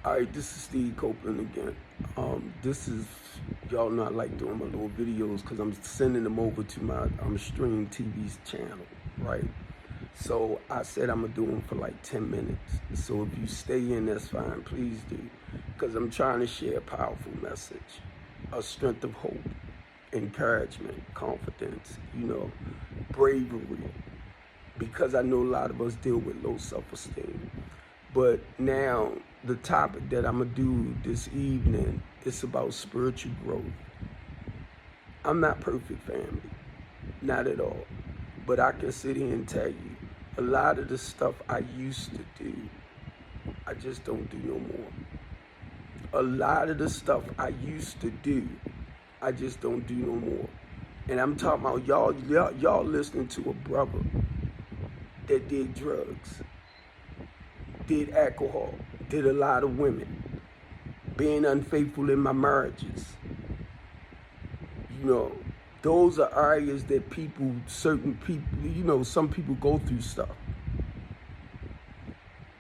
All right, this is Steve Copeland again. This is, y'all know I like doing my little videos because I'm sending them over to my Stream TV's channel, right? So I said I'm going to do them for like 10 minutes. So if you stay in, that's fine, please do. Because I'm trying to share a powerful message, a strength of hope, encouragement, confidence, bravery. Because I know a lot of us deal with low self-esteem. But now, the topic that I'm going to do this evening is about spiritual growth. I'm not perfect, family. Not at all. But I can sit here and tell you, a lot of the stuff I used to do, I just don't do no more. A lot of the stuff I used to do, I just don't do no more. And I'm talking about y'all listening to a brother that did drugs, did alcohol, did a lot of women, being unfaithful in my marriages. Those are areas that certain people, some people go through stuff.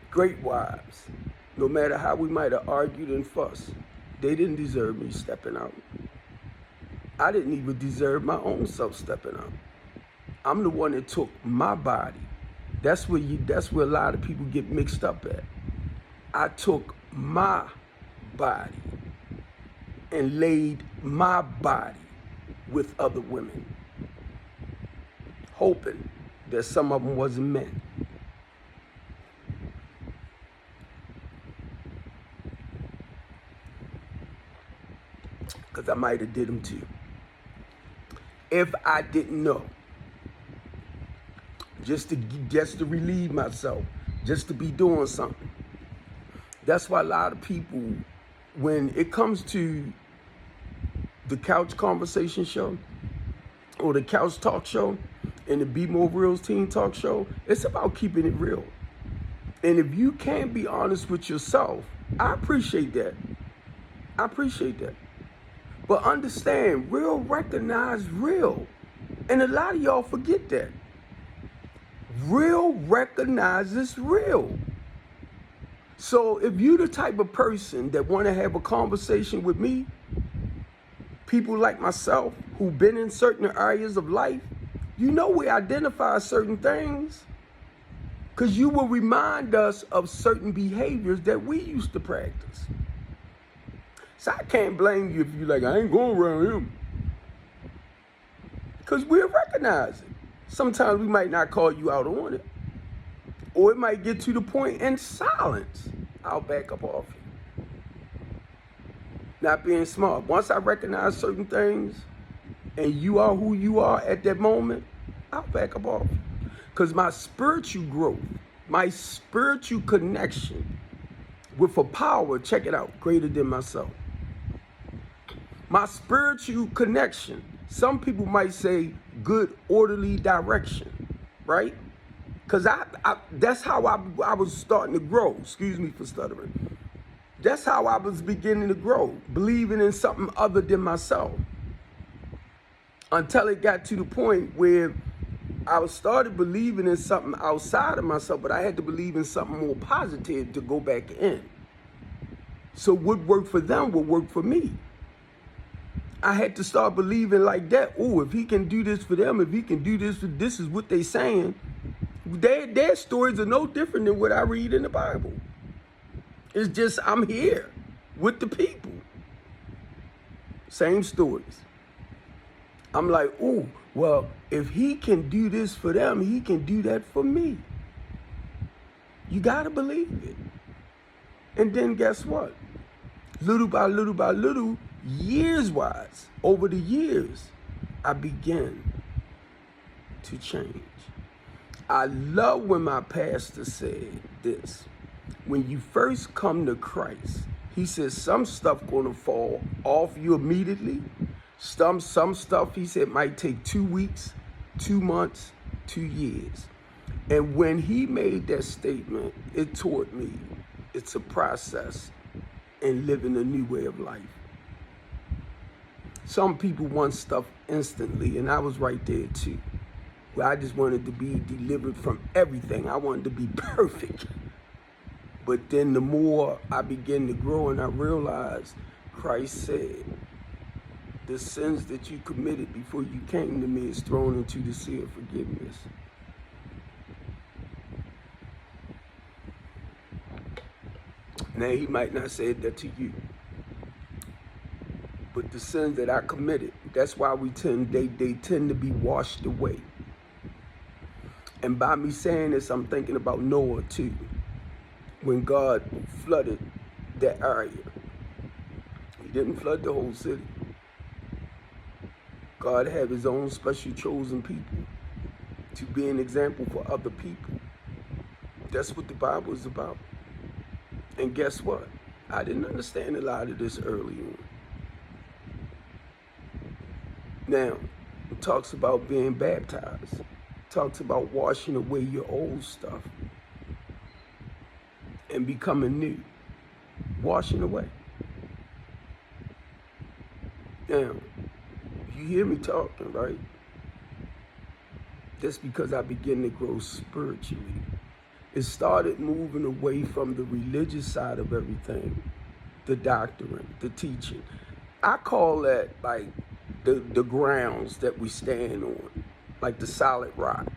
Great wives, no matter how we might have argued and fussed, they didn't deserve me stepping out. I didn't even deserve my own self stepping out. I'm the one that took my body. That's where a lot of people get mixed up at. I took my body and laid my body with other women, hoping that some of them wasn't men. Because I might have did them too. If I didn't know. Just to relieve myself, just to be doing something. That's why a lot of people, when it comes to the Couch Conversation Show or the Couch Talk Show and the Be More Real's Teen Talk Show, it's about keeping it real. And if you can't be honest with yourself, I appreciate that. I appreciate that. But understand, real recognize real. And a lot of y'all forget that. Real recognizes real. So if you the type of person that want to have a conversation with me, people like myself who've been in certain areas of life, we identify certain things because you will remind us of certain behaviors that we used to practice. So I can't blame you if you're like, I ain't going around him. Because we'll recognize it. Sometimes we might not call you out on it. Or it might get to the point in silence. I'll back up off you. Not being smart. Once I recognize certain things and you are who you are at that moment, I'll back up off you. Because my spiritual growth, my spiritual connection with a power, check it out, greater than myself. My spiritual connection, some people might say good orderly direction, right? Because that's how I was starting to grow. Excuse me for stuttering. That's how I was beginning to grow, believing in something other than myself. Until it got to the point where I started believing in something outside of myself, but I had to believe in something more positive to go back in. So what worked for them would work for me. I had to start believing like that. Oh, if he can do this for them, if he can do this is what they saying. Their stories are no different than what I read in the Bible. It's just I'm here with the people. Same stories. I'm like, oh, well, if he can do this for them, he can do that for me. You got to believe it. And then guess what? Little by little by little, years-wise, over the years, I began to change. I love when my pastor said this. When you first come to Christ, he says some stuff gonna fall off you immediately. Some stuff, he said, might take 2 weeks, 2 months, 2 years. And when he made that statement, it taught me it's a process in living a new way of life. Some people want stuff instantly, and I was right there too. Where I just wanted to be delivered from everything. I wanted to be perfect. But then the more I began to grow and I realized Christ said, the sins that you committed before you came to me is thrown into the sea of forgiveness. Now, he might not say that to you, but the sins that I committed, that's why they tend to be washed away. And by me saying this, I'm thinking about Noah too. When God flooded that area, he didn't flood the whole city. God had his own special chosen people to be an example for other people. That's what the Bible is about. And guess what? I didn't understand a lot of this early on. Now, it talks about being baptized. It talks about washing away your old stuff and becoming new. Washing away. Now, you hear me talking, right? That's because I begin to grow spiritually. It started moving away from the religious side of everything, the doctrine, the teaching. I call that like the grounds that we stand on, like the solid rock.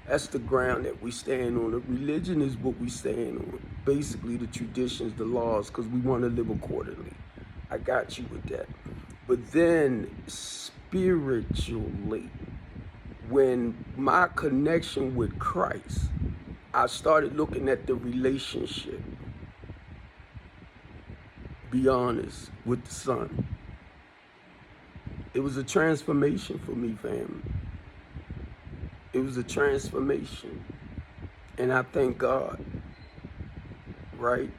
That's the ground that we stand on. The religion is what we stand on. Basically the traditions, the laws, because we want to live accordingly. I got you with that. But then spiritually, when my connection with Christ, I started looking at the relationship, be honest, with the Son. It was a transformation for me, family. It was a transformation. And I thank God, right,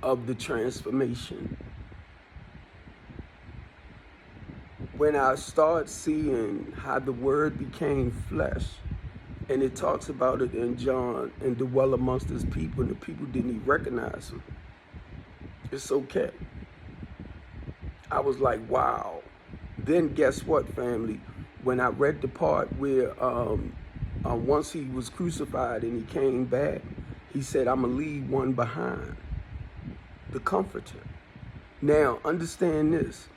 of the transformation. When I start seeing how the Word became flesh, and it talks about it in John, and dwell amongst his people, and the people didn't even recognize him. It's okay. I was like, wow. Then guess what, family? When I read the part where once he was crucified and he came back, he said, I'm going to leave one behind, the Comforter. Now, understand this.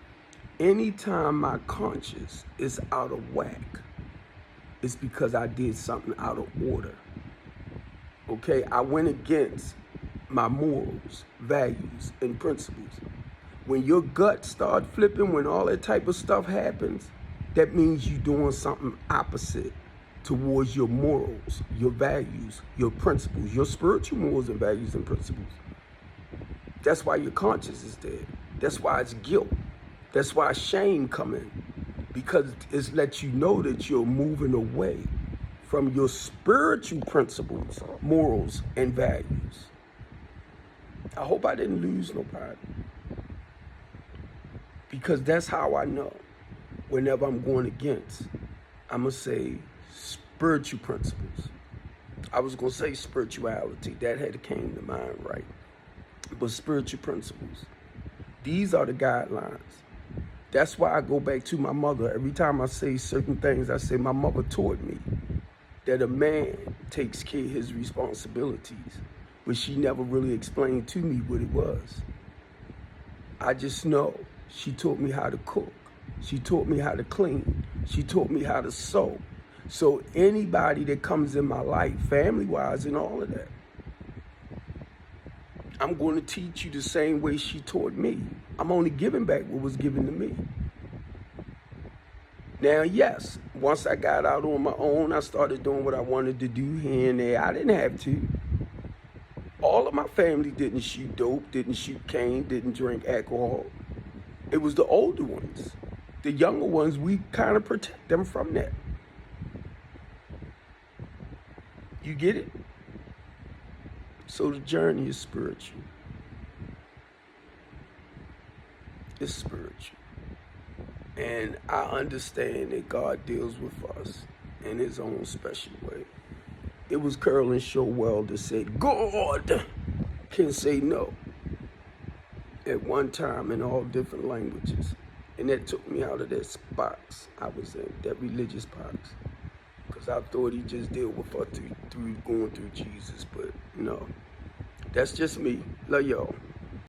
Anytime my conscience is out of whack, it's because I did something out of order. Okay, I went against my morals, values, and principles. When your gut starts flipping, when all that type of stuff happens, that means you're doing something opposite towards your morals, your values, your principles, your spiritual morals and values and principles. That's why your conscience is dead. That's why it's guilt. That's why shame come in, because it's let you know that you're moving away from your spiritual principles, morals, and values. I hope I didn't lose nobody, because that's how I know. Whenever I'm going against, I'm going to say spiritual principles. I was going to say spirituality. That had came to mind, right? But spiritual principles. These are the guidelines. That's why I go back to my mother. Every time I say certain things, I say my mother taught me that a man takes care of his responsibilities, but she never really explained to me what it was. I just know she taught me how to cook. She taught me how to clean. She taught me how to sew. So anybody that comes in my life, family-wise and all of that, I'm going to teach you the same way she taught me. I'm only giving back what was given to me. Now, yes, once I got out on my own, I started doing what I wanted to do here and there. I didn't have to. All of my family didn't shoot dope, didn't shoot cane, didn't drink alcohol. It was the older ones. The younger ones, we kind of protect them from that. You get it? So the journey is spiritual. It's spiritual. And I understand that God deals with us in his own special way. It was Curlin Showell that said, God can say no at one time in all different languages. And that took me out of that box I was in, that religious box. Because I thought he just dealt with us through going through Jesus, but no. That's just me. Love y'all.